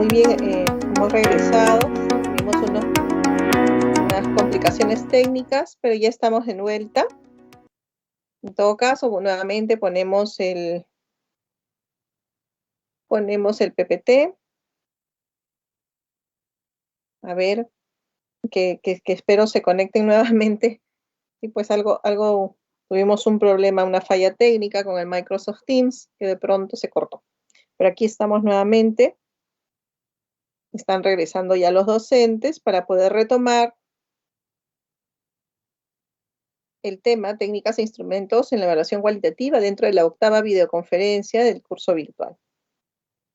muy bien, hemos regresado. Tuvimos unas complicaciones técnicas, pero ya estamos de vuelta. En todo caso, nuevamente ponemos el PPT. A ver, que espero se conecten nuevamente. Y pues tuvimos un problema, una falla técnica con el Microsoft Teams, que de pronto se cortó. Pero aquí estamos nuevamente. Están regresando ya los docentes para poder retomar el tema técnicas e instrumentos en la evaluación cualitativa dentro de la 8ª videoconferencia del curso virtual.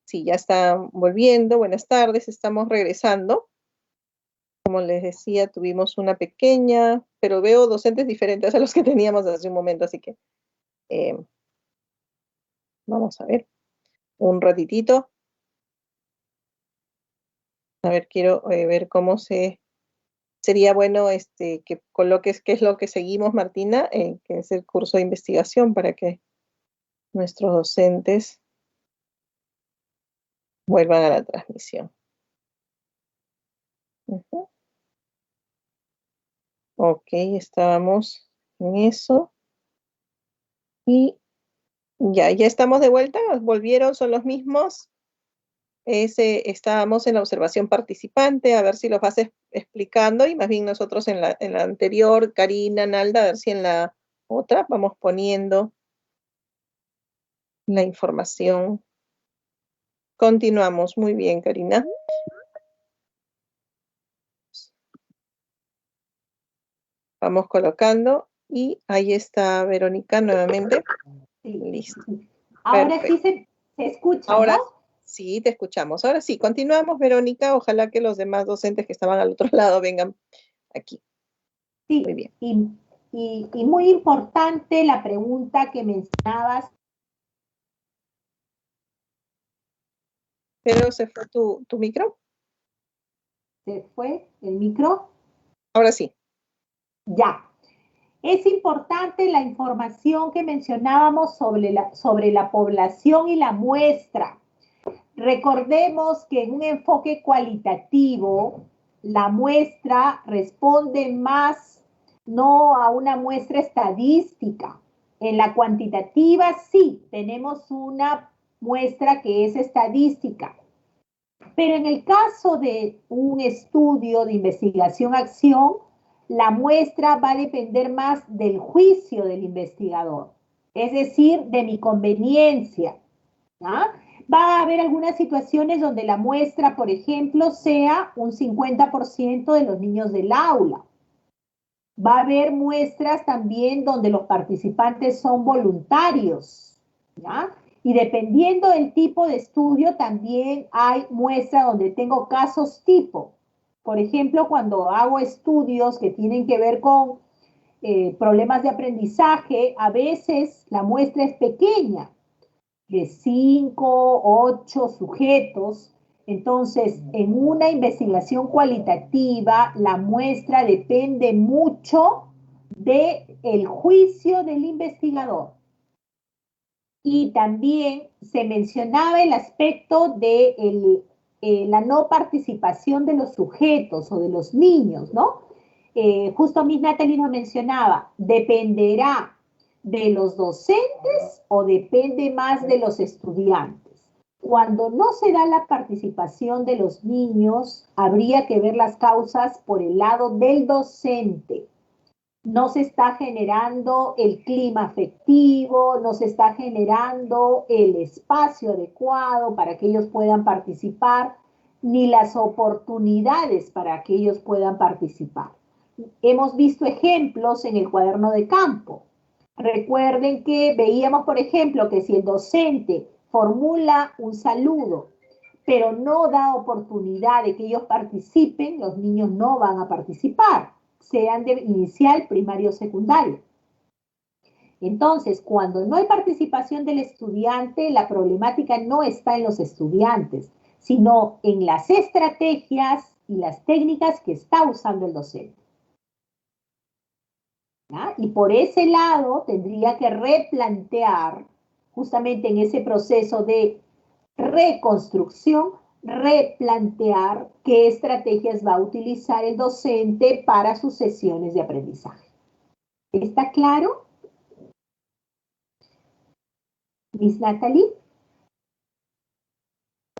Sí, ya están volviendo. Buenas tardes, estamos regresando. Como les decía, tuvimos una pequeña, pero veo docentes diferentes a los que teníamos hace un momento, así que vamos a ver un ratitito. A ver, quiero ver cómo sería bueno que coloques qué es lo que seguimos, Martina, que es el curso de investigación, para que nuestros docentes vuelvan a la transmisión. Ok, estábamos en eso. Y ya estamos de vuelta. Volvieron, son los mismos. Estábamos en la observación participante, a ver si los vas explicando, y más bien nosotros en la anterior, Karina, Nalda, a ver si en la otra vamos poniendo la información. Continuamos. Muy bien, Karina. Vamos colocando y ahí está Verónica nuevamente. Sí. Listo. Ahora Perfecto. sí se escucha, Ahora ¿no? sí, te escuchamos. Ahora sí, continuamos, Verónica. Ojalá que los demás docentes que estaban al otro lado vengan aquí. Sí, muy bien. Y muy importante la pregunta que mencionabas. Pero se fue tu micro. ¿Se fue el micro? Ahora sí. Ya. Es importante la información que mencionábamos sobre la población y la muestra. Recordemos que en un enfoque cualitativo, la muestra responde más no a una muestra estadística. En la cuantitativa sí, tenemos una muestra que es estadística. Pero en el caso de un estudio de investigación-acción, la muestra va a depender más del juicio del investigador, es decir, de mi conveniencia. ¿Ah? Va a haber algunas situaciones donde la muestra, por ejemplo, sea un 50% de los niños del aula. Va a haber muestras también donde los participantes son voluntarios, ¿ya? Y dependiendo del tipo de estudio, también hay muestras donde tengo casos tipo. Por ejemplo, cuando hago estudios que tienen que ver con problemas de aprendizaje, a veces la muestra es pequeña, de 5, 8 sujetos. Entonces, en una investigación cualitativa, la muestra depende mucho del juicio del investigador. Y también se mencionaba el aspecto de la no participación de los sujetos o de los niños, ¿no? Justo Miss Natalie nos mencionaba, dependerá de los docentes o depende más de los estudiantes. Cuando no se da la participación de los niños, habría que ver las causas por el lado del docente. No se está generando el clima afectivo, no se está generando el espacio adecuado para que ellos puedan participar, ni las oportunidades para que ellos puedan participar. Hemos visto ejemplos en el cuaderno de campo. Recuerden que veíamos, por ejemplo, que si el docente formula un saludo, pero no da oportunidad de que ellos participen, los niños no van a participar, sean de inicial, primario o secundario. Entonces, cuando no hay participación del estudiante, la problemática no está en los estudiantes, sino en las estrategias y las técnicas que está usando el docente. ¿Ya? Y por ese lado tendría que replantear, justamente en ese proceso de reconstrucción, replantear qué estrategias va a utilizar el docente para sus sesiones de aprendizaje. ¿Está claro? Miss Natalie.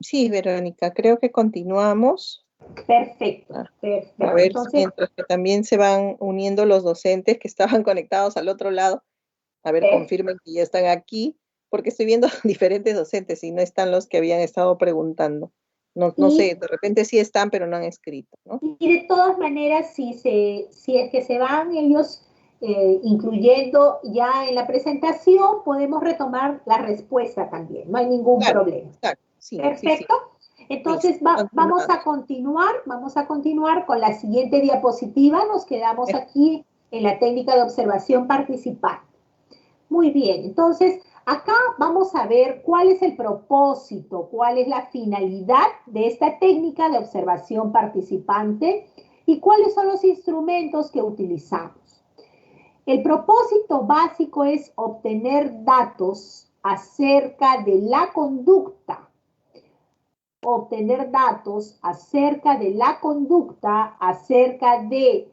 Sí, Verónica, creo que continuamos. Perfecto, perfecto. A ver, Entonces, mientras que también se van uniendo los docentes que estaban conectados al otro lado, a ver, confirmen que ya están aquí, porque estoy viendo diferentes docentes y no están los que habían estado preguntando. No sé, de repente sí están, pero no han escrito, ¿no? Y de todas maneras, si es que se van ellos incluyendo ya en la presentación, podemos retomar la respuesta también, no hay ningún problema. Exacto, sí, perfecto. Sí. Entonces vamos a continuar con la siguiente diapositiva. Nos quedamos aquí en la técnica de observación participante. Muy bien, entonces acá vamos a ver cuál es el propósito, cuál es la finalidad de esta técnica de observación participante y cuáles son los instrumentos que utilizamos. El propósito básico es obtener datos acerca de la conducta, acerca de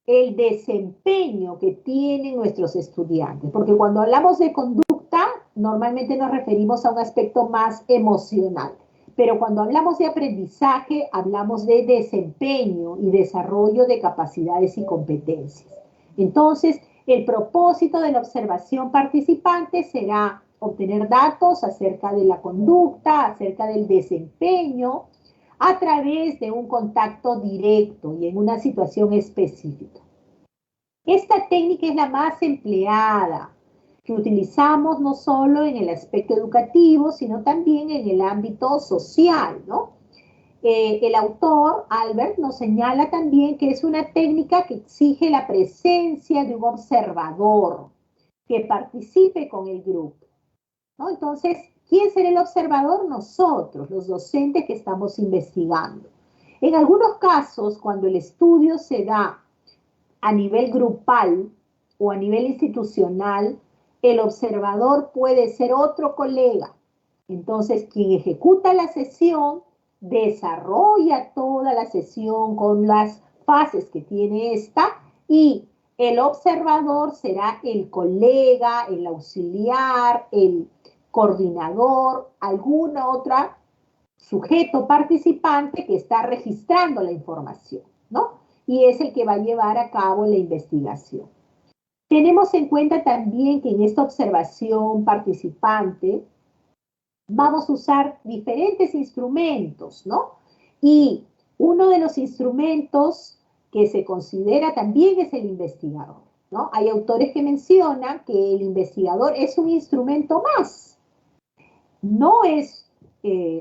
el desempeño que tienen nuestros estudiantes, porque cuando hablamos de conducta, normalmente nos referimos a un aspecto más emocional, pero cuando hablamos de aprendizaje, hablamos de desempeño y desarrollo de capacidades y competencias. Entonces, el propósito de la observación participante será obtener datos acerca de la conducta, acerca del desempeño, a través de un contacto directo y en una situación específica. Esta técnica es la más empleada, que utilizamos no solo en el aspecto educativo, sino también en el ámbito social, ¿no? El autor, Albert, nos señala también que es una técnica que exige la presencia de un observador que participe con el grupo, ¿no? Entonces, ¿quién será el observador? Nosotros, los docentes que estamos investigando. En algunos casos, cuando el estudio se da a nivel grupal o a nivel institucional, el observador puede ser otro colega. Entonces, quien ejecuta la sesión desarrolla toda la sesión con las fases que tiene esta y el observador será el colega, el auxiliar, el coordinador, alguna otra sujeto participante que está registrando la información, ¿no? Y es el que va a llevar a cabo la investigación. Tenemos en cuenta también que en esta observación participante vamos a usar diferentes instrumentos, ¿no? Y uno de los instrumentos que se considera también es el investigador, ¿no? Hay autores que mencionan que el investigador es un instrumento más. No es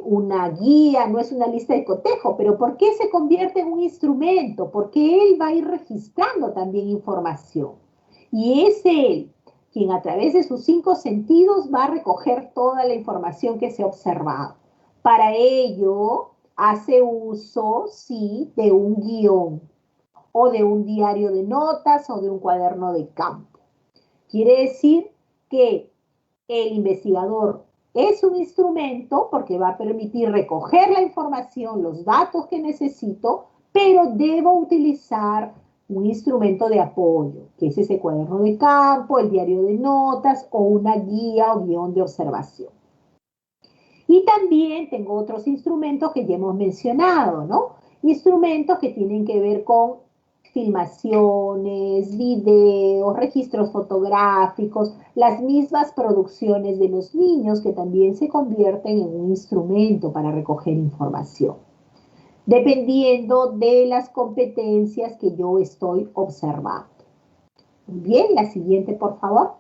una guía, no es una lista de cotejo, pero ¿por qué se convierte en un instrumento? Porque él va a ir registrando también información. Y es él quien a través de sus 5 sentidos va a recoger toda la información que se ha observado. Para ello, hace uso, sí, de un guión, o de un diario de notas, o de un cuaderno de campo. Quiere decir que el investigador es un instrumento porque va a permitir recoger la información, los datos que necesito, pero debo utilizar un instrumento de apoyo, que es ese cuaderno de campo, el diario de notas o una guía o guión de observación. Y también tengo otros instrumentos que ya hemos mencionado, ¿no? Instrumentos que tienen que ver con filmaciones, videos, registros fotográficos, las mismas producciones de los niños que también se convierten en un instrumento para recoger información, dependiendo de las competencias que yo estoy observando. Bien, la siguiente, por favor.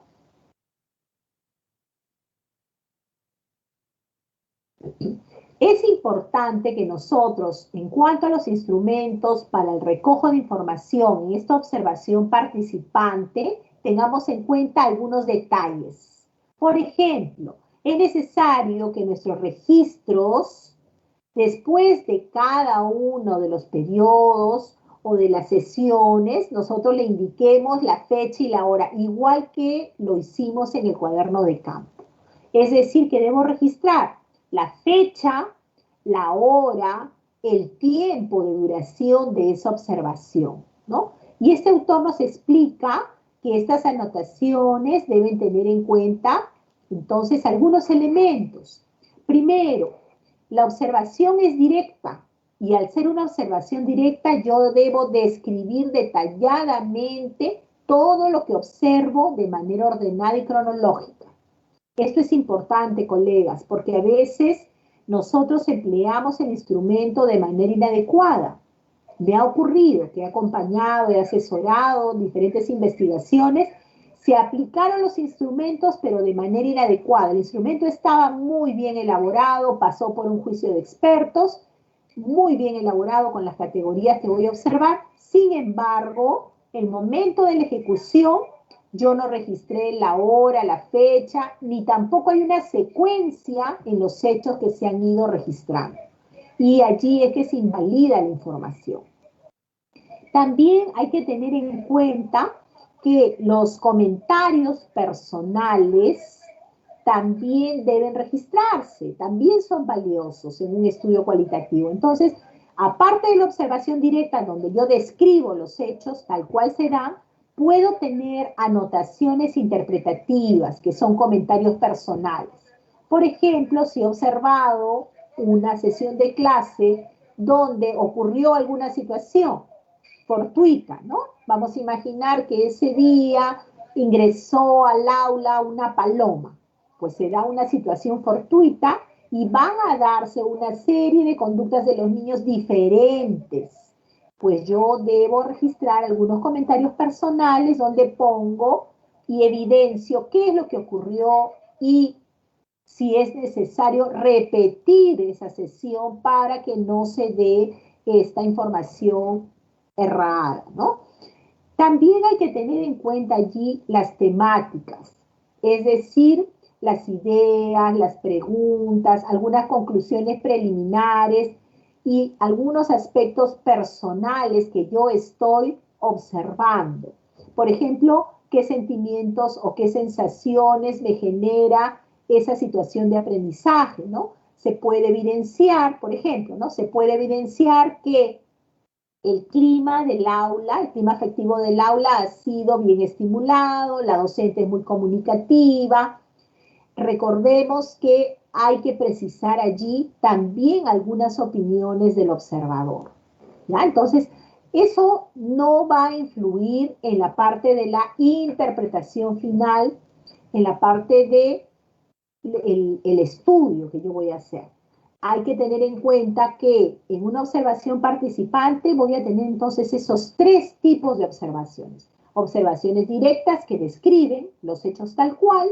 Es importante que nosotros, en cuanto a los instrumentos para el recojo de información en esta observación participante, tengamos en cuenta algunos detalles. Por ejemplo, es necesario que nuestros registros, después de cada uno de los periodos o de las sesiones, nosotros le indiquemos la fecha y la hora, igual que lo hicimos en el cuaderno de campo. Es decir, que debemos registrar la fecha, la hora, el tiempo de duración de esa observación, ¿no? Y este autor nos explica que estas anotaciones deben tener en cuenta entonces algunos elementos. Primero, la observación es directa y al ser una observación directa yo debo describir detalladamente todo lo que observo de manera ordenada y cronológica. Esto es importante, colegas, porque a veces nosotros empleamos el instrumento de manera inadecuada. Me ha ocurrido que he acompañado, he asesorado diferentes investigaciones, se aplicaron los instrumentos pero de manera inadecuada. El instrumento estaba muy bien elaborado, pasó por un juicio de expertos, muy bien elaborado con las categorías que voy a observar. Sin embargo, el momento de la ejecución, yo no registré la hora, la fecha, ni tampoco hay una secuencia en los hechos que se han ido registrando. Y allí es que se invalida la información. También hay que tener en cuenta que los comentarios personales también deben registrarse, también son valiosos en un estudio cualitativo. Entonces, aparte de la observación directa donde yo describo los hechos tal cual se dan, puedo tener anotaciones interpretativas, que son comentarios personales. Por ejemplo, si he observado una sesión de clase donde ocurrió alguna situación fortuita, ¿no? Vamos a imaginar que ese día ingresó al aula una paloma, pues se da una situación fortuita y van a darse una serie de conductas de los niños diferentes. Pues yo debo registrar algunos comentarios personales donde pongo y evidencio qué es lo que ocurrió y si es necesario repetir esa sesión para que no se dé esta información errada, ¿no? También hay que tener en cuenta allí las temáticas, es decir, las ideas, las preguntas, algunas conclusiones preliminares y algunos aspectos personales que yo estoy observando. Por ejemplo, qué sentimientos o qué sensaciones me genera esa situación de aprendizaje, ¿no? Se puede evidenciar, por ejemplo, ¿no? Se puede evidenciar que el clima del aula, el clima afectivo del aula ha sido bien estimulado, la docente es muy comunicativa. Recordemos que hay que precisar allí también algunas opiniones del observador, ¿ya? Entonces, eso no va a influir en la parte de la interpretación final, en la parte de el estudio que yo voy a hacer. Hay que tener en cuenta que en una observación participante voy a tener entonces esos tres tipos de observaciones. Observaciones directas que describen los hechos tal cual,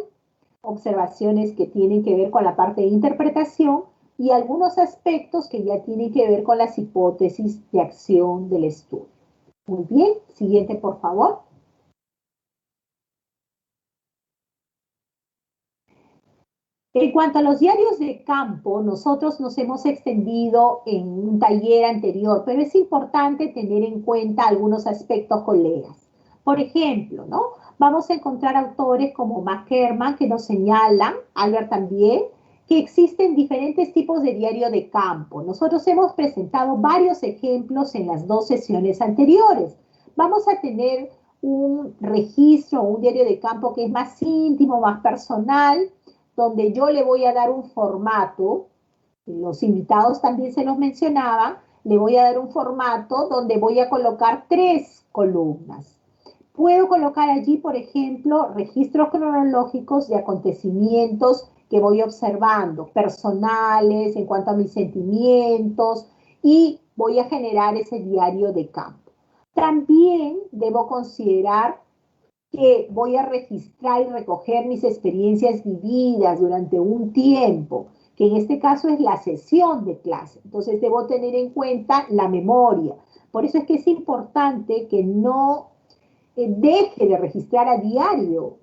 observaciones que tienen que ver con la parte de interpretación y algunos aspectos que ya tienen que ver con las hipótesis de acción del estudio. Muy bien, siguiente por favor. En cuanto a los diarios de campo, nosotros nos hemos extendido en un taller anterior, pero es importante tener en cuenta algunos aspectos, colegas. Por ejemplo, ¿no? Vamos a encontrar autores como McKerman que nos señalan, Albert también, que existen diferentes tipos de diario de campo. Nosotros hemos presentado varios ejemplos en las dos sesiones anteriores. Vamos a tener un registro, un diario de campo que es más íntimo, más personal, donde yo le voy a dar un formato, los invitados también se los mencionaban, le voy a dar un formato donde voy a colocar 3 columnas. Puedo colocar allí, por ejemplo, registros cronológicos de acontecimientos que voy observando, personales, en cuanto a mis sentimientos, y voy a generar ese diario de campo. También debo considerar que voy a registrar y recoger mis experiencias vividas durante un tiempo, que en este caso es la sesión de clase. Entonces debo tener en cuenta la memoria. Por eso es que es importante que no deje de registrar a diario,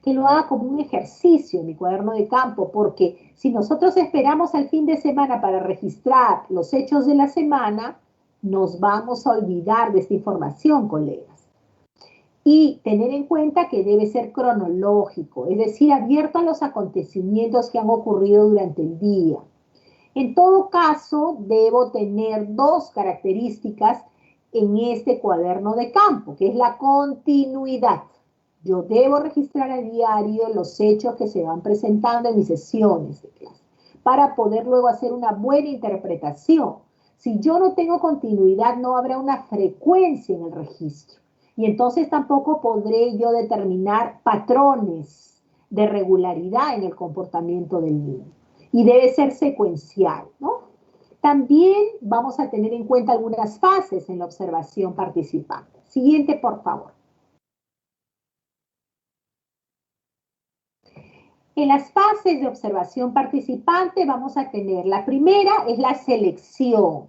que lo haga como un ejercicio en mi cuaderno de campo, porque si nosotros esperamos al fin de semana para registrar los hechos de la semana, nos vamos a olvidar de esta información, colegas. Y tener en cuenta que debe ser cronológico, es decir, abierto a los acontecimientos que han ocurrido durante el día. En todo caso, debo tener dos características en este cuaderno de campo, que es la continuidad. Yo debo registrar a diario los hechos que se van presentando en mis sesiones de clase para poder luego hacer una buena interpretación. Si yo no tengo continuidad, no habrá una frecuencia en el registro. Y entonces tampoco podré yo determinar patrones de regularidad en el comportamiento del niño. Y debe ser secuencial, ¿no? También vamos a tener en cuenta algunas fases en la observación participante. Siguiente, por favor. En las fases de observación participante vamos a tener, la primera es la selección.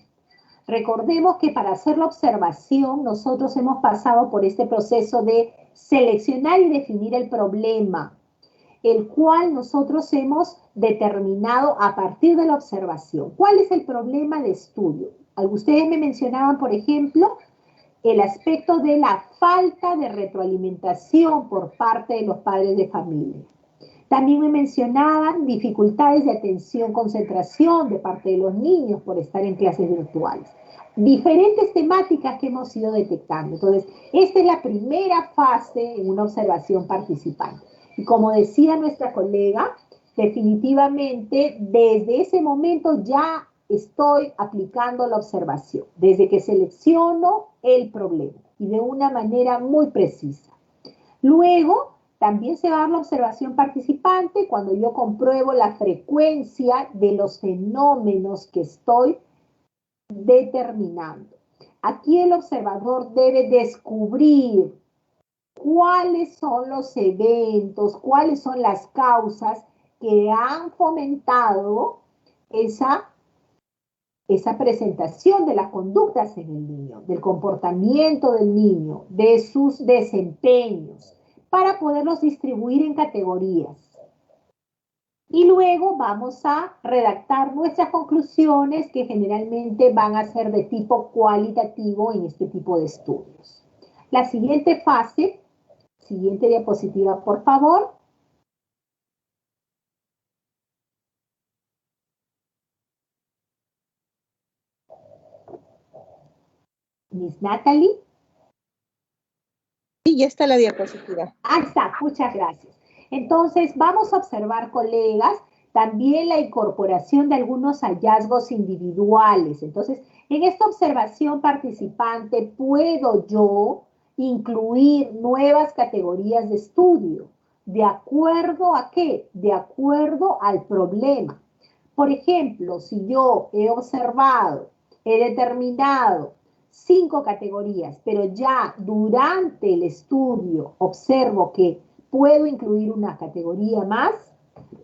Recordemos que para hacer la observación nosotros hemos pasado por este proceso de seleccionar y definir el problema, el cual nosotros hemos determinado a partir de la observación. ¿Cuál es el problema de estudio? Ustedes me mencionaban, por ejemplo, el aspecto de la falta de retroalimentación por parte de los padres de familia. También me mencionaban dificultades de atención, concentración de parte de los niños por estar en clases virtuales. Diferentes temáticas que hemos ido detectando. Entonces, esta es la primera fase en una observación participante. Y como decía nuestra colega, definitivamente desde ese momento ya estoy aplicando la observación, desde que selecciono el problema y de una manera muy precisa. Luego, también se va a dar la observación participante cuando yo compruebo la frecuencia de los fenómenos que estoy determinando. Aquí el observador debe descubrir cuáles son los eventos, cuáles son las causas que han fomentado esa presentación de las conductas en el niño, del comportamiento del niño, de sus desempeños, para poderlos distribuir en categorías. Y luego vamos a redactar nuestras conclusiones que generalmente van a ser de tipo cualitativo en este tipo de estudios. La siguiente fase, siguiente diapositiva, por favor. Miss Natalie. Sí, ya está la diapositiva. Ahí está, muchas gracias. Entonces, vamos a observar, colegas, también la incorporación de algunos hallazgos individuales. Entonces, en esta observación participante, ¿puedo yo incluir nuevas categorías de estudio? ¿De acuerdo a qué? De acuerdo al problema. Por ejemplo, si yo he observado, he determinado 5 categorías, pero ya durante el estudio observo que puedo incluir una categoría más,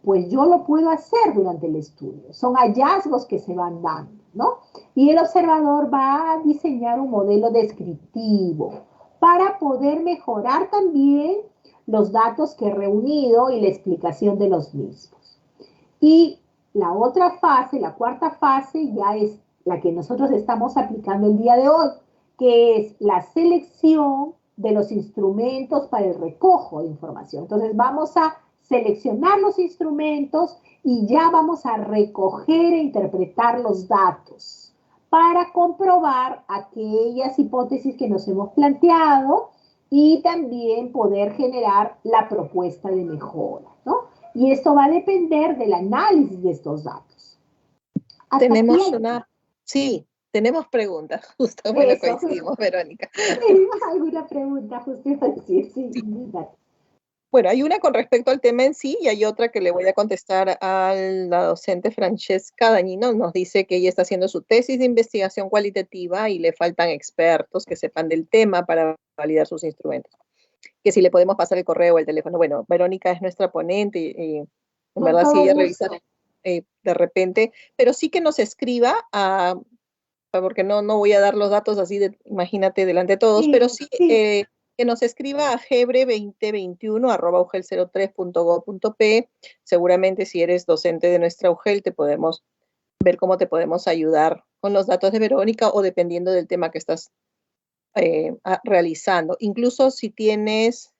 pues yo lo puedo hacer durante el estudio. Son hallazgos que se van dando, ¿no? Y el observador va a diseñar un modelo descriptivo para poder mejorar también los datos que he reunido y la explicación de los mismos. Y la otra fase, la cuarta fase, ya es la que nosotros estamos aplicando el día de hoy, que es la selección de los instrumentos para el recojo de información. Entonces vamos a seleccionar los instrumentos y ya vamos a recoger e interpretar los datos para comprobar aquellas hipótesis que nos hemos planteado y también poder generar la propuesta de mejora, ¿no? Y esto va a depender del análisis de estos datos. Tenemos una... Sí, tenemos preguntas. Justo, bueno, coincidimos, Verónica. ¿Alguna pregunta? Justo iba a decir, sí. Bueno, hay una con respecto al tema en sí y hay otra que le voy a contestar a la docente Francesca Dañino. Nos dice que ella está haciendo su tesis de investigación cualitativa y le faltan expertos que sepan del tema para validar sus instrumentos. Que si le podemos pasar el correo o el teléfono. Bueno, Verónica es nuestra ponente y en verdad sí ella revisa de repente, pero sí que nos escriba porque no voy a dar los datos así, imagínate, delante de todos, sí, pero sí, sí. Que nos escriba a gebre2021@ugel03.gov.p. Seguramente si eres docente de nuestra UGEL te podemos ver cómo te podemos ayudar con los datos de Verónica o dependiendo del tema que estás realizando. Incluso si tienes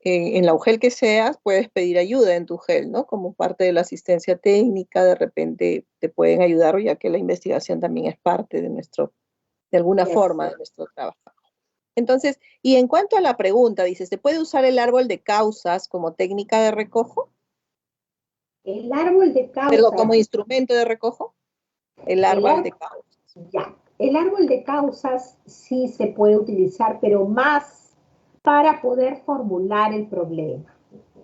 en la UGEL que seas, puedes pedir ayuda en tu UGEL, ¿no? Como parte de la asistencia técnica, de repente te pueden ayudar, ya que la investigación también es parte de de alguna Yes. forma, de nuestro trabajo. Entonces, y en cuanto a la pregunta, dice, ¿se puede usar el árbol de causas como técnica de recojo? El árbol de Pero como causas, instrumento de recojo, el el, árbol ar- de causas. ya, el árbol de causas sí se puede utilizar, pero más para poder formular el problema,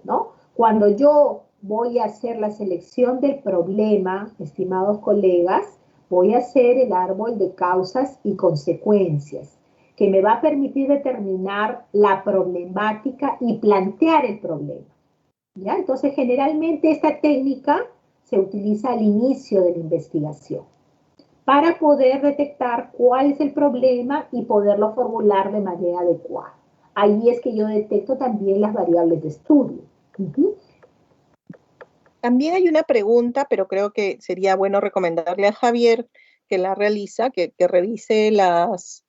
¿no? Cuando yo voy a hacer la selección del problema, estimados colegas, voy a hacer el árbol de causas y consecuencias, que me va a permitir determinar la problemática y plantear el problema. ¿Ya? Entonces, generalmente esta técnica se utiliza al inicio de la investigación para poder detectar cuál es el problema y poderlo formular de manera adecuada. Ahí es que yo detecto también las variables de estudio. También hay una pregunta, pero creo que sería bueno recomendarle a Javier que la realiza, que revise las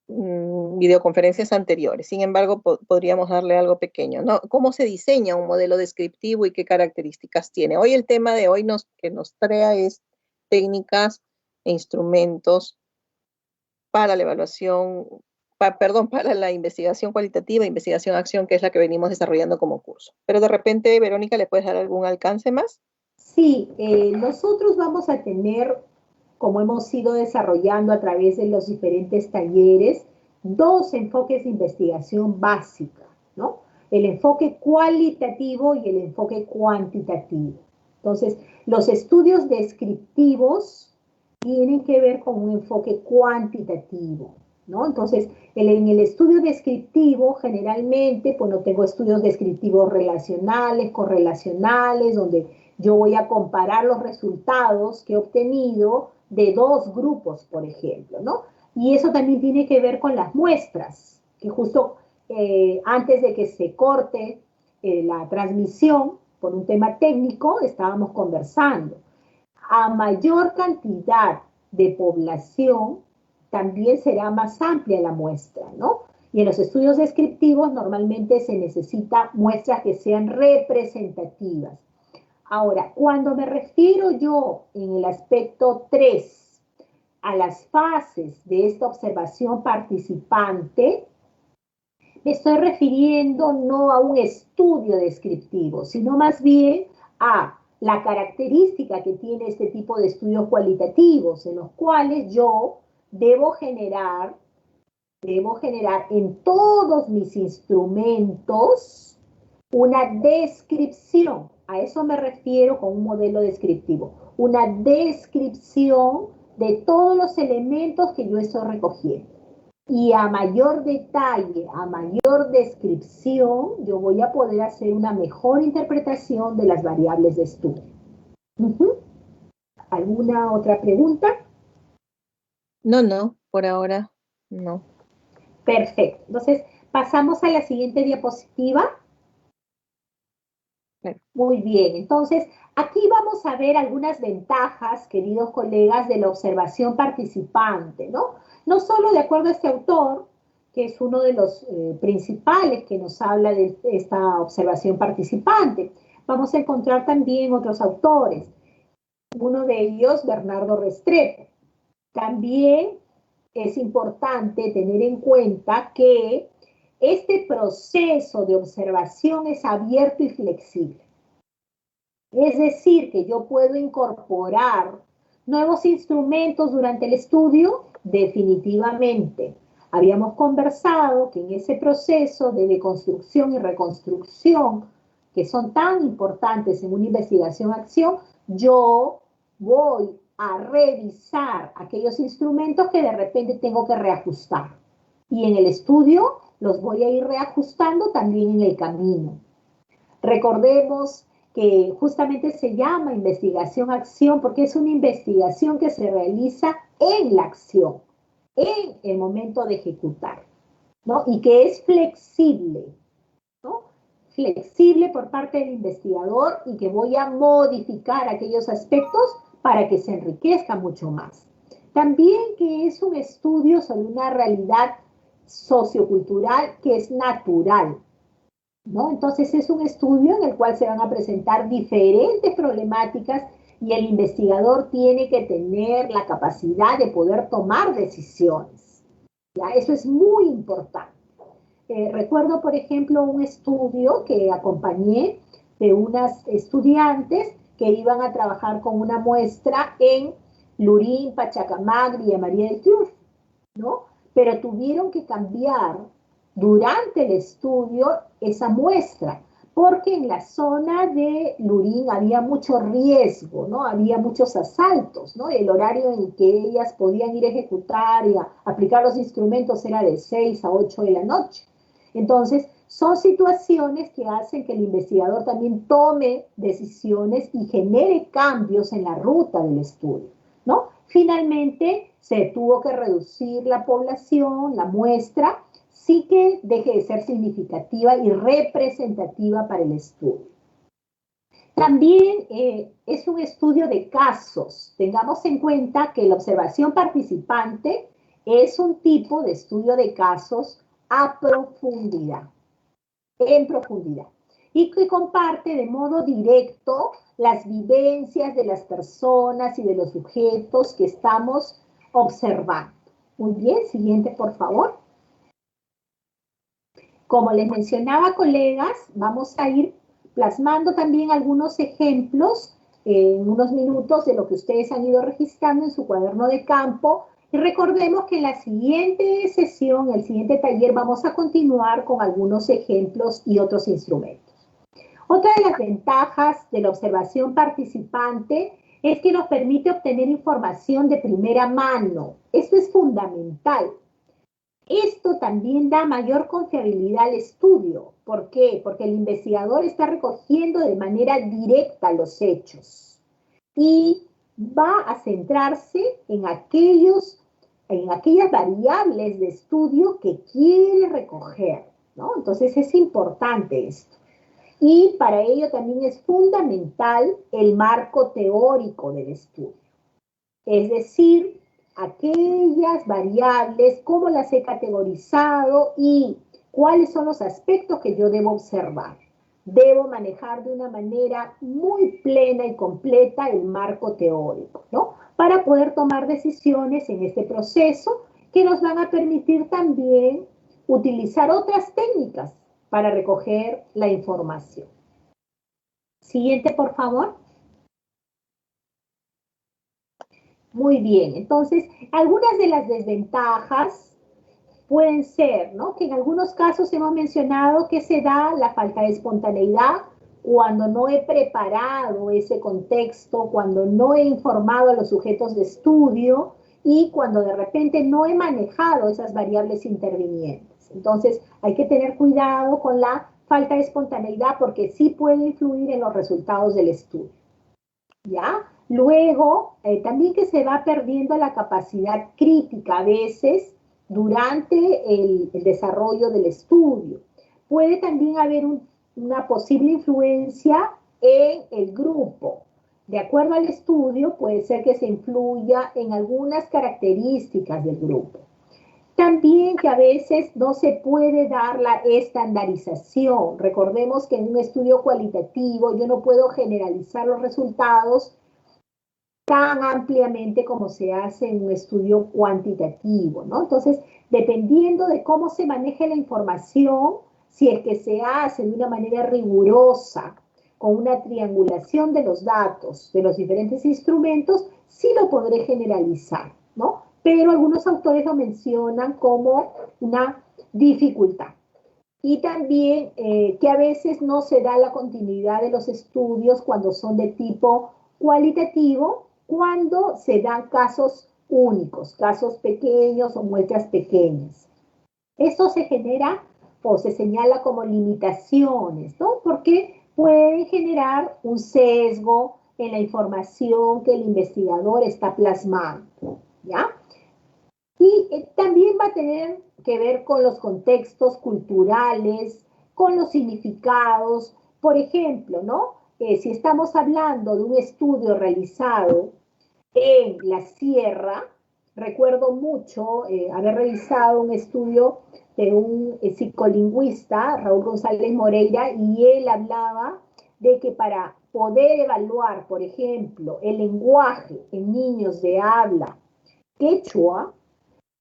videoconferencias anteriores. Sin embargo, podríamos darle algo pequeño, ¿no? ¿Cómo se diseña un modelo descriptivo y qué características tiene? Hoy el tema de hoy que nos trae es técnicas e instrumentos para la evaluación, perdón, para la investigación cualitativa, investigación-acción, que es la que venimos desarrollando como curso. Pero de repente, Verónica, ¿le puedes dar algún alcance más? Sí, nosotros vamos a tener, como hemos ido desarrollando a través de los diferentes talleres, dos enfoques de investigación básica, ¿no? El enfoque cualitativo y el enfoque cuantitativo. Entonces, los estudios descriptivos tienen que ver con un enfoque cuantitativo, ¿no? Entonces, en el estudio descriptivo, generalmente, pues no tengo estudios descriptivos relacionales, correlacionales, donde yo voy a comparar los resultados que he obtenido de dos grupos, por ejemplo, ¿no? Y eso también tiene que ver con las muestras, que justo antes de que se corte la transmisión por un tema técnico, estábamos conversando. A mayor cantidad de población, también será más amplia la muestra, ¿no? Y en los estudios descriptivos normalmente se necesita muestras que sean representativas. Ahora, cuando me refiero yo en el aspecto 3 a las fases de esta observación participante, me estoy refiriendo no a un estudio descriptivo, sino más bien a la característica que tiene este tipo de estudios cualitativos, en los cuales yo debo generar en todos mis instrumentos una descripción. A eso me refiero con un modelo descriptivo. Una descripción de todos los elementos que yo estoy recogiendo. Y a mayor detalle, a mayor descripción, yo voy a poder hacer una mejor interpretación de las variables de estudio. ¿Alguna otra pregunta? No, por ahora no. Perfecto. Entonces, pasamos a la siguiente diapositiva. Muy bien, entonces aquí vamos a ver algunas ventajas, queridos colegas, de la observación participante, ¿no? No solo de acuerdo a este autor, que es uno de los principales que nos habla de esta observación participante. Vamos a encontrar también otros autores, uno de ellos, Bernardo Restrepo. También es importante tener en cuenta que este proceso de observación es abierto y flexible. Es decir, que yo puedo incorporar nuevos instrumentos durante el estudio, definitivamente. Habíamos conversado que en ese proceso de deconstrucción y reconstrucción, que son tan importantes en una investigación-acción, yo voy a revisar aquellos instrumentos que de repente tengo que reajustar. Y en el estudio los voy a ir reajustando también en el camino. Recordemos que justamente se llama investigación-acción porque es una investigación que se realiza en la acción, en el momento de ejecutar, ¿no? Y que es flexible, ¿no? Flexible por parte del investigador y que voy a modificar aquellos aspectos para que se enriquezca mucho más. También que es un estudio sobre una realidad sociocultural que es natural, ¿no? Entonces es un estudio en el cual se van a presentar diferentes problemáticas y el investigador tiene que tener la capacidad de poder tomar decisiones. ¿Ya? Eso es muy importante. Recuerdo, por ejemplo, un estudio que acompañé de unas estudiantes que iban a trabajar con una muestra en Lurín, Pachacamac, y María del Triunfo, ¿no? Pero tuvieron que cambiar durante el estudio esa muestra, porque en la zona de Lurín había mucho riesgo, ¿no? Había muchos asaltos, ¿no? El horario en el que ellas podían ir a ejecutar y a aplicar los instrumentos era de 6 a 8 de la noche. Entonces, son situaciones que hacen que el investigador también tome decisiones y genere cambios en la ruta del estudio, ¿no? Finalmente, se tuvo que reducir la población, la muestra, sí que deje de ser significativa y representativa para el estudio. También es un estudio de casos. Tengamos en cuenta que la observación participante es un tipo de estudio de casos a profundidad, en profundidad, y que comparte de modo directo las vivencias de las personas y de los sujetos que estamos observando. Muy bien, siguiente, por favor. Como les mencionaba, colegas, vamos a ir plasmando también algunos ejemplos en unos minutos de lo que ustedes han ido registrando en su cuaderno de campo. Y recordemos que en la siguiente sesión, el siguiente taller, vamos a continuar con algunos ejemplos y otros instrumentos. Otra de las ventajas de la observación participante es que nos permite obtener información de primera mano. Esto es fundamental. Esto también da mayor confiabilidad al estudio. ¿Por qué? Porque el investigador está recogiendo de manera directa los hechos y va a centrarse en aquellas variables de estudio que quiere recoger, ¿no? Entonces es importante esto. Y para ello también es fundamental el marco teórico del estudio. Es decir, aquellas variables, cómo las he categorizado y cuáles son los aspectos que yo debo observar. Debo manejar de una manera muy plena y completa el marco teórico, ¿no? Para poder tomar decisiones en este proceso que nos van a permitir también utilizar otras técnicas para recoger la información. Siguiente, por favor. Muy bien, entonces, algunas de las desventajas pueden ser, ¿no? Que en algunos casos hemos mencionado que se da la falta de espontaneidad cuando no he preparado ese contexto, cuando no he informado a los sujetos de estudio y cuando de repente no he manejado esas variables intervinientes. Entonces, hay que tener cuidado con la falta de espontaneidad porque sí puede influir en los resultados del estudio. ¿Ya? Luego, también que se va perdiendo la capacidad crítica a veces durante el desarrollo del estudio. Puede también haber una posible influencia en el grupo. De acuerdo al estudio, puede ser que se influya en algunas características del grupo. También que a veces no se puede dar la estandarización. Recordemos que en un estudio cualitativo yo no puedo generalizar los resultados tan ampliamente como se hace en un estudio cuantitativo, ¿no? Entonces, dependiendo de cómo se maneje la información, si es que se hace de una manera rigurosa, con una triangulación de los datos de los diferentes instrumentos, sí lo podré generalizar, ¿no? Pero algunos autores lo mencionan como una dificultad. Y también que a veces no se da la continuidad de los estudios cuando son de tipo cualitativo, cuando se dan casos únicos, casos pequeños o muestras pequeñas. Esto se genera o se señala como limitaciones, ¿no? Porque pueden generar un sesgo en la información que el investigador está plasmando, ¿ya? Y también va a tener que ver con los contextos culturales, con los significados. Por ejemplo, ¿no? Si estamos hablando de un estudio realizado en la sierra, recuerdo mucho haber revisado un estudio de un psicolingüista, Raúl González Moreira, y él hablaba de que para poder evaluar, por ejemplo, el lenguaje en niños de habla quechua,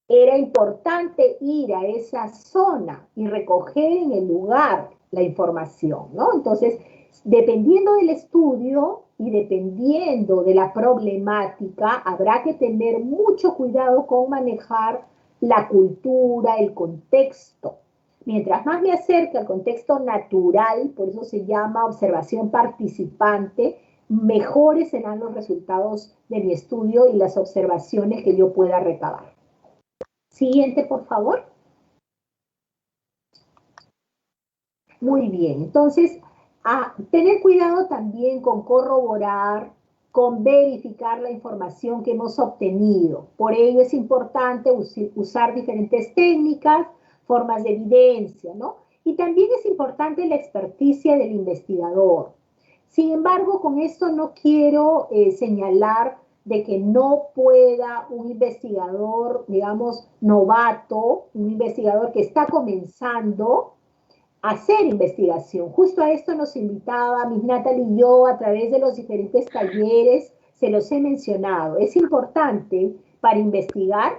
era importante ir a esa zona y recoger en el lugar la información, ¿no? Entonces, dependiendo del estudio y dependiendo de la problemática, habrá que tener mucho cuidado con manejar la cultura, el contexto. Mientras más me acerque al contexto natural, por eso se llama observación participante, mejores serán los resultados de mi estudio y las observaciones que yo pueda recabar. Siguiente, por favor. Muy bien, entonces, tener cuidado también con corroborar, con verificar la información que hemos obtenido. Por ello es importante usar diferentes técnicas, formas de evidencia, ¿no? Y también es importante la experticia del investigador. Sin embargo, con esto no quiero señalar de que no pueda un investigador, digamos, novato, un investigador que está comenzando, hacer investigación. Justo a esto nos invitaba Miss Natalie y yo a través de los diferentes talleres, se los he mencionado. Es importante para investigar,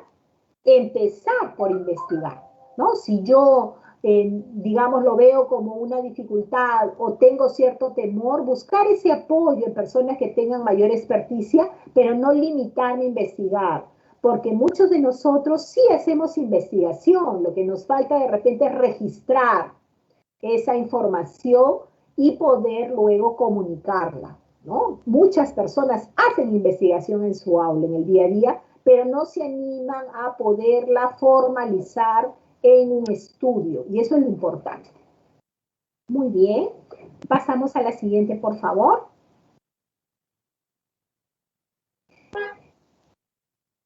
empezar por investigar, ¿no? Si yo, digamos, lo veo como una dificultad o tengo cierto temor, buscar ese apoyo en personas que tengan mayor experticia, pero no limitarme a investigar, porque muchos de nosotros sí hacemos investigación, lo que nos falta de repente es registrar esa información y poder luego comunicarla, ¿no? Muchas personas hacen investigación en su aula, en el día a día, pero no se animan a poderla formalizar en un estudio, y eso es lo importante. Muy bien, pasamos a la siguiente, por favor.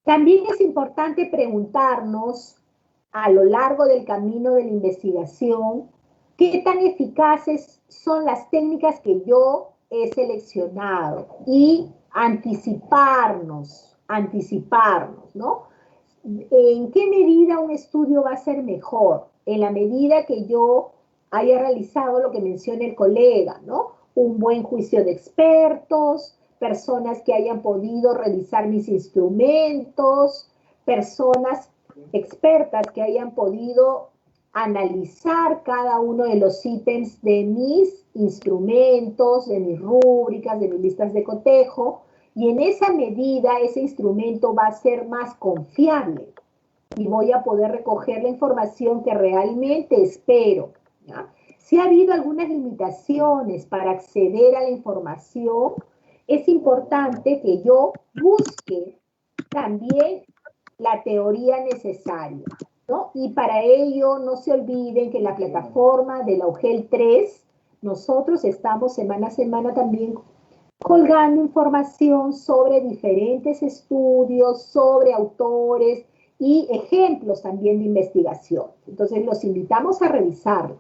También es importante preguntarnos a lo largo del camino de la investigación qué tan eficaces son las técnicas que yo he seleccionado y anticiparnos, ¿no? ¿En qué medida un estudio va a ser mejor? En la medida que yo haya realizado lo que menciona el colega, ¿no? Un buen juicio de expertos, personas que hayan podido revisar mis instrumentos, personas expertas que hayan podido analizar cada uno de los ítems de mis instrumentos, de mis rúbricas, de mis listas de cotejo, y en esa medida ese instrumento va a ser más confiable y voy a poder recoger la información que realmente espero, ¿ya? Si ha habido algunas limitaciones para acceder a la información, es importante que yo busque también la teoría necesaria, ¿no? Y para ello no se olviden que en la plataforma de la UGEL 3 nosotros estamos semana a semana también colgando información sobre diferentes estudios, sobre autores y ejemplos también de investigación. Entonces los invitamos a revisarlo.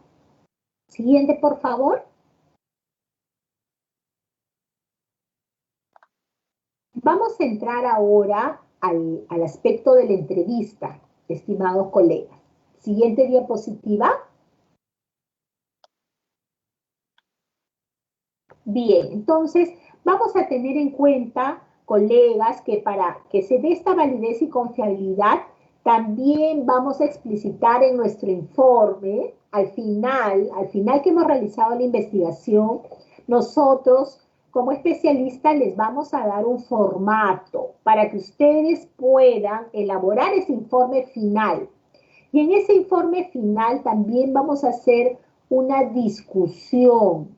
Siguiente, por favor. Vamos a entrar ahora al aspecto de la entrevista, estimados colegas. Siguiente diapositiva. Bien, entonces vamos a tener en cuenta, colegas, que para que se dé esta validez y confiabilidad, también vamos a explicitar en nuestro informe, al final que hemos realizado la investigación, nosotros como especialistas les vamos a dar un formato para que ustedes puedan elaborar ese informe final. Y en ese informe final también vamos a hacer una discusión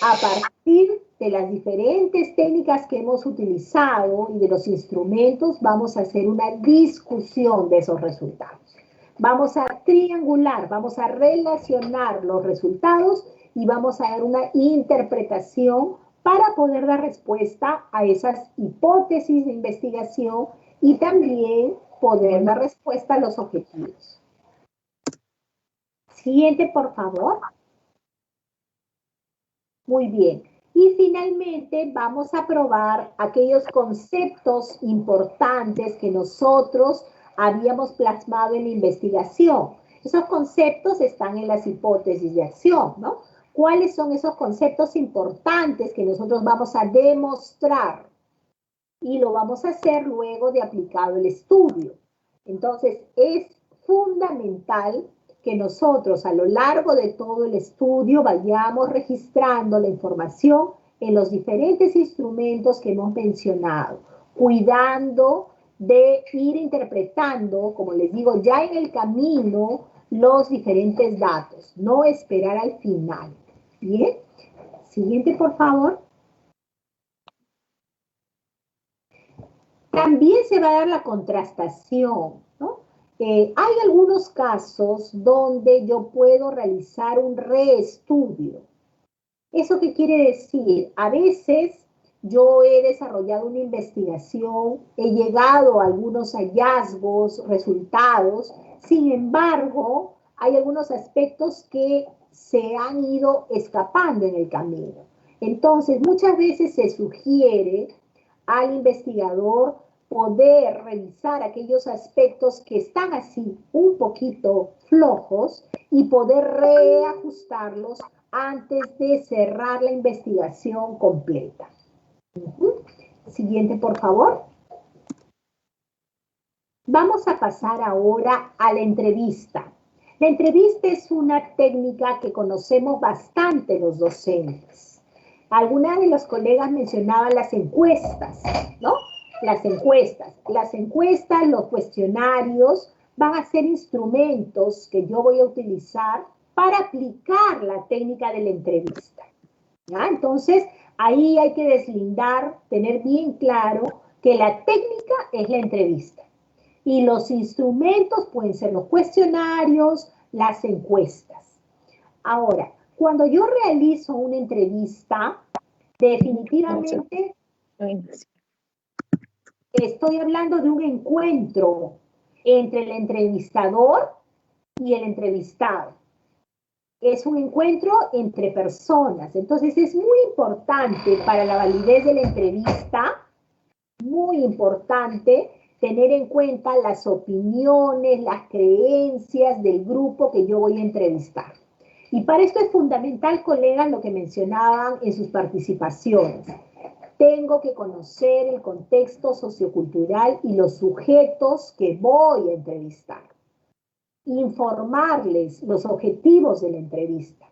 a partir de las diferentes técnicas que hemos utilizado y de los instrumentos. Vamos a hacer una discusión de esos resultados. Vamos a triangular, vamos a relacionar los resultados y vamos a dar una interpretación para poder dar respuesta a esas hipótesis de investigación y también poder dar respuesta a los objetivos. Siguiente, por favor. Muy bien. Y finalmente vamos a probar aquellos conceptos importantes que nosotros habíamos plasmado en la investigación. Esos conceptos están en las hipótesis de acción, ¿no? ¿Cuáles son esos conceptos importantes que nosotros vamos a demostrar? Y lo vamos a hacer luego de aplicado el estudio. Entonces, es fundamental que nosotros a lo largo de todo el estudio vayamos registrando la información en los diferentes instrumentos que hemos mencionado, cuidando de ir interpretando, como les digo, ya en el camino los diferentes datos, no esperar al final. Bien, siguiente por favor. También se va a dar la contrastación, ¿no? Hay algunos casos donde yo puedo realizar un reestudio. ¿Eso qué quiere decir? A veces yo he desarrollado una investigación, he llegado a algunos hallazgos, resultados, sin embargo, hay algunos aspectos que se han ido escapando en el camino. Entonces, muchas veces se sugiere al investigador poder revisar aquellos aspectos que están así un poquito flojos y poder reajustarlos antes de cerrar la investigación completa. Siguiente, por favor. Vamos a pasar ahora a la entrevista. La entrevista es una técnica que conocemos bastante los docentes. Algunas de los colegas mencionaban las encuestas, ¿no? Las encuestas, los cuestionarios van a ser instrumentos que yo voy a utilizar para aplicar la técnica de la entrevista. ¿Ya? Entonces, ahí hay que deslindar, tener bien claro que la técnica es la entrevista. Y los instrumentos pueden ser los cuestionarios, las encuestas. Ahora, cuando yo realizo una entrevista, definitivamente estoy hablando de un encuentro entre el entrevistador y el entrevistado. Es un encuentro entre personas. Entonces es muy importante para la validez de la entrevista, muy importante tener en cuenta las opiniones, las creencias del grupo que yo voy a entrevistar. Y para esto es fundamental, colegas, lo que mencionaban en sus participaciones. Tengo que conocer el contexto sociocultural y los sujetos que voy a entrevistar. Informarles los objetivos de la entrevista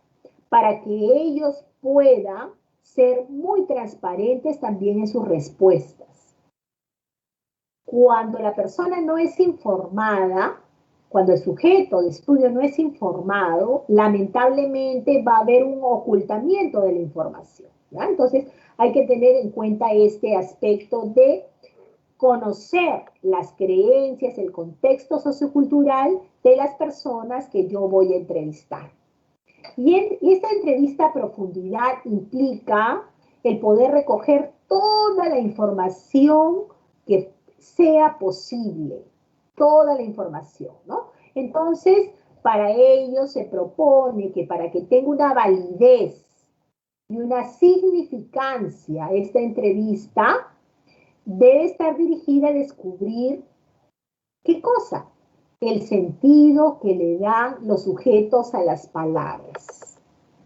para que ellos puedan ser muy transparentes también en sus respuestas. Cuando la persona no es informada, cuando el sujeto de estudio no es informado, lamentablemente va a haber un ocultamiento de la información, ¿ya? Entonces hay que tener en cuenta este aspecto de conocer las creencias, el contexto sociocultural de las personas que yo voy a entrevistar. Y esta entrevista a profundidad implica el poder recoger toda la información que sea posible, toda la información, ¿no? Entonces, para ello se propone que para que tenga una validez y una significancia esta entrevista, debe estar dirigida a descubrir ¿qué cosa? El sentido que le dan los sujetos a las palabras.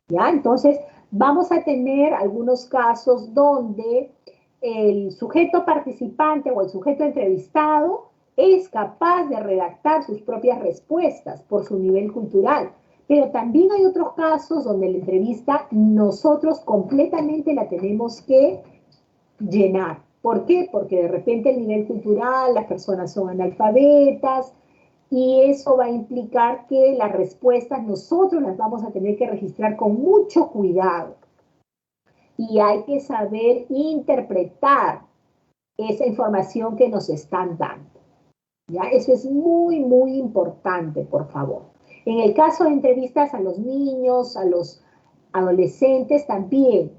¿Ya? Entonces, vamos a tener algunos casos donde el sujeto participante o el sujeto entrevistado es capaz de redactar sus propias respuestas por su nivel cultural. Pero también hay otros casos donde la entrevista nosotros completamente la tenemos que llenar. ¿Por qué? Porque de repente el nivel cultural, las personas son analfabetas y eso va a implicar que las respuestas nosotros las vamos a tener que registrar con mucho cuidado. Y hay que saber interpretar esa información que nos están dando. ¿Ya? Eso es muy, muy importante, por favor. En el caso de entrevistas a los niños, a los adolescentes también,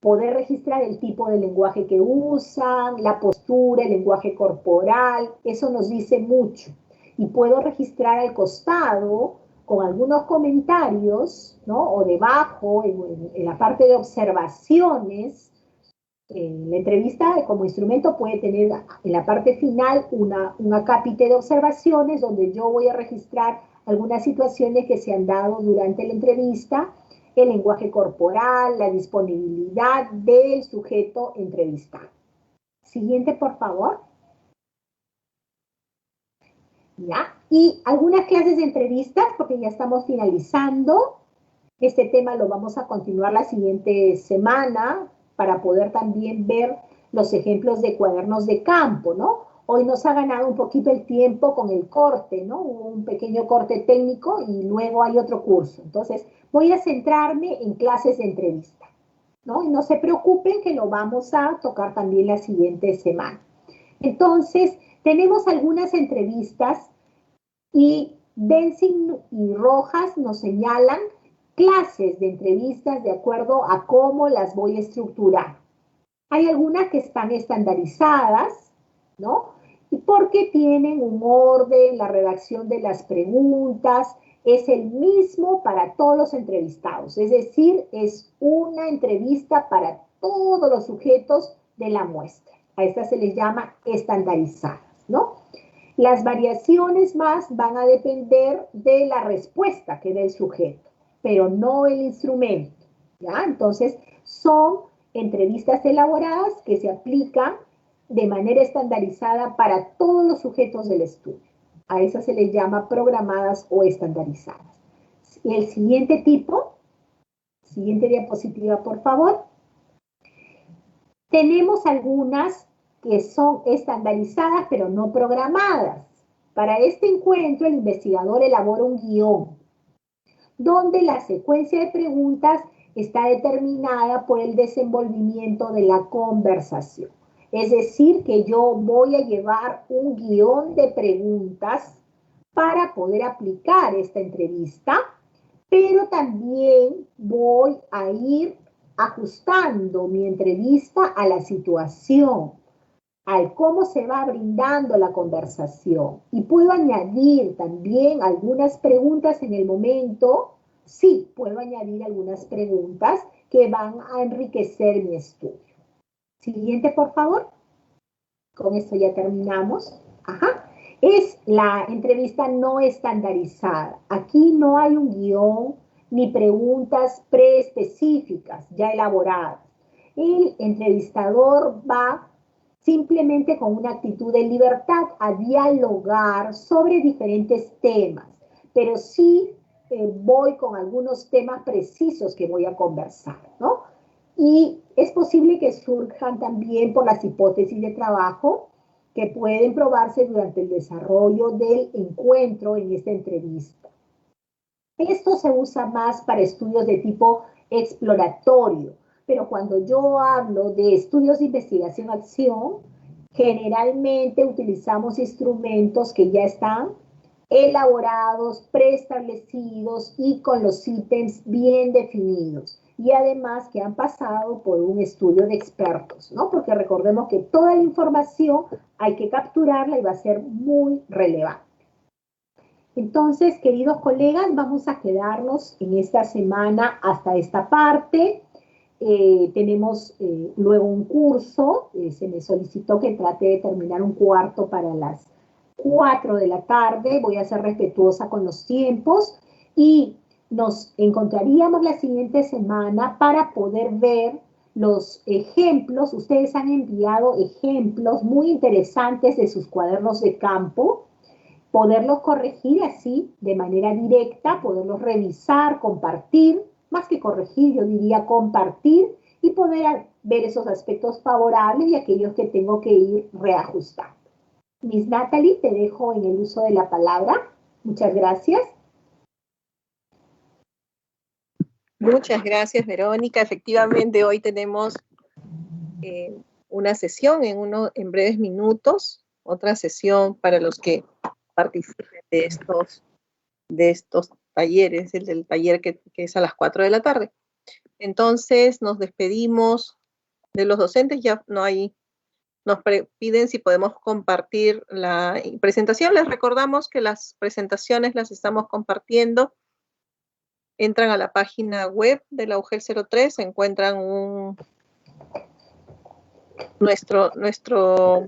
poder registrar el tipo de lenguaje que usan, la postura, el lenguaje corporal, eso nos dice mucho. Y puedo registrar al costado con algunos comentarios, ¿no? O debajo, en la parte de observaciones. La entrevista como instrumento puede tener en la parte final un acápite de observaciones donde yo voy a registrar algunas situaciones que se han dado durante la entrevista, el lenguaje corporal, la disponibilidad del sujeto entrevistado. Siguiente, por favor. ¿Ya? Y algunas clases de entrevistas, porque ya estamos finalizando. Este tema lo vamos a continuar la siguiente semana para poder también ver los ejemplos de cuadernos de campo, ¿no? Hoy nos ha ganado un poquito el tiempo con el corte, ¿no? Hubo un pequeño corte técnico y luego hay otro curso. Entonces, voy a centrarme en clases de entrevista, ¿no? Y no se preocupen que lo vamos a tocar también la siguiente semana. Entonces, tenemos algunas entrevistas y Densing y Rojas nos señalan clases de entrevistas de acuerdo a cómo las voy a estructurar. Hay algunas que están estandarizadas, ¿no? Y porque tienen un orden, la redacción de las preguntas es el mismo para todos los entrevistados. Es decir, es una entrevista para todos los sujetos de la muestra. A estas se les llama estandarizadas, ¿no? Las variaciones más van a depender de la respuesta que dé el sujeto, pero no el instrumento, ¿ya? Entonces, son entrevistas elaboradas que se aplican de manera estandarizada para todos los sujetos del estudio. A esas se les llama programadas o estandarizadas. Y el siguiente tipo, siguiente diapositiva, por favor. Tenemos algunas que son estandarizadas pero no programadas. Para este encuentro, el investigador elabora un guión donde la secuencia de preguntas está determinada por el desenvolvimiento de la conversación. Es decir, que yo voy a llevar un guión de preguntas para poder aplicar esta entrevista, pero también voy a ir ajustando mi entrevista a la situación, al cómo se va brindando la conversación. Y puedo añadir también algunas preguntas en el momento. Sí, puedo añadir algunas preguntas que van a enriquecer mi estudio. Siguiente, por favor. Con esto ya terminamos. Ajá. Es la entrevista no estandarizada. Aquí no hay un guión ni preguntas preespecíficas ya elaboradas. El entrevistador va simplemente con una actitud de libertad a dialogar sobre diferentes temas, pero sí voy con algunos temas precisos que voy a conversar, ¿no? Y es posible que surjan también por las hipótesis de trabajo que pueden probarse durante el desarrollo del encuentro en esta entrevista. Esto se usa más para estudios de tipo exploratorio, pero cuando yo hablo de estudios de investigación-acción, generalmente utilizamos instrumentos que ya están elaborados, preestablecidos y con los ítems bien definidos. Y además que han pasado por un estudio de expertos, ¿no? Porque recordemos que toda la información hay que capturarla y va a ser muy relevante. Entonces, queridos colegas, vamos a quedarnos en esta semana hasta esta parte. Tenemos luego un curso, se me solicitó que trate de terminar un cuarto para las 4 de la tarde, voy a ser respetuosa con los tiempos y nos encontraríamos la siguiente semana para poder ver los ejemplos. Ustedes han enviado ejemplos muy interesantes de sus cuadernos de campo, poderlos corregir así de manera directa, poderlos revisar, compartir, más que corregir, yo diría compartir y poder ver esos aspectos favorables y aquellos que tengo que ir reajustando. Miss Natalie, te dejo en el uso de la palabra. Muchas gracias. Muchas gracias, Verónica. Efectivamente, hoy tenemos una sesión en breves minutos, otra sesión para los que participen de estos talleres, el del taller que es a las 4 de la tarde. Entonces, nos despedimos de los docentes, ya no hay nos piden si podemos compartir la presentación. Les recordamos que las presentaciones las estamos compartiendo. Entran a la página web de la UGEL 03, encuentran nuestro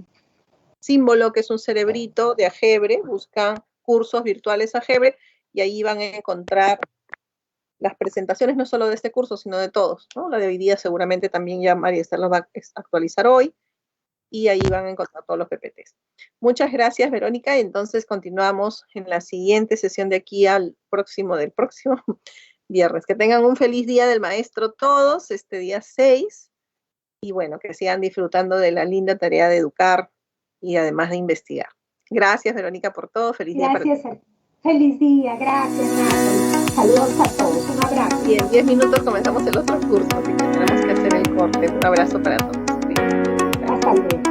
símbolo, que es un cerebrito de Agebre, buscan cursos virtuales Agebre, y ahí van a encontrar las presentaciones no solo de este curso, sino de todos, ¿no? La de hoy día seguramente también ya María Esther los va a actualizar hoy, y ahí van a encontrar todos los PPTs. Muchas gracias, Verónica, y entonces continuamos en la siguiente sesión de aquí al próximo viernes. Que tengan un feliz día del maestro todos, este día 6, y bueno, que sigan disfrutando de la linda tarea de educar y además de investigar. Gracias, Verónica, por todo. Feliz día para Gracias. Feliz día. Gracias, Natalie. Saludos a todos. Un abrazo. Y en 10 minutos comenzamos el otro curso, así que tenemos que hacer el corte. Un abrazo para todos. Hasta luego.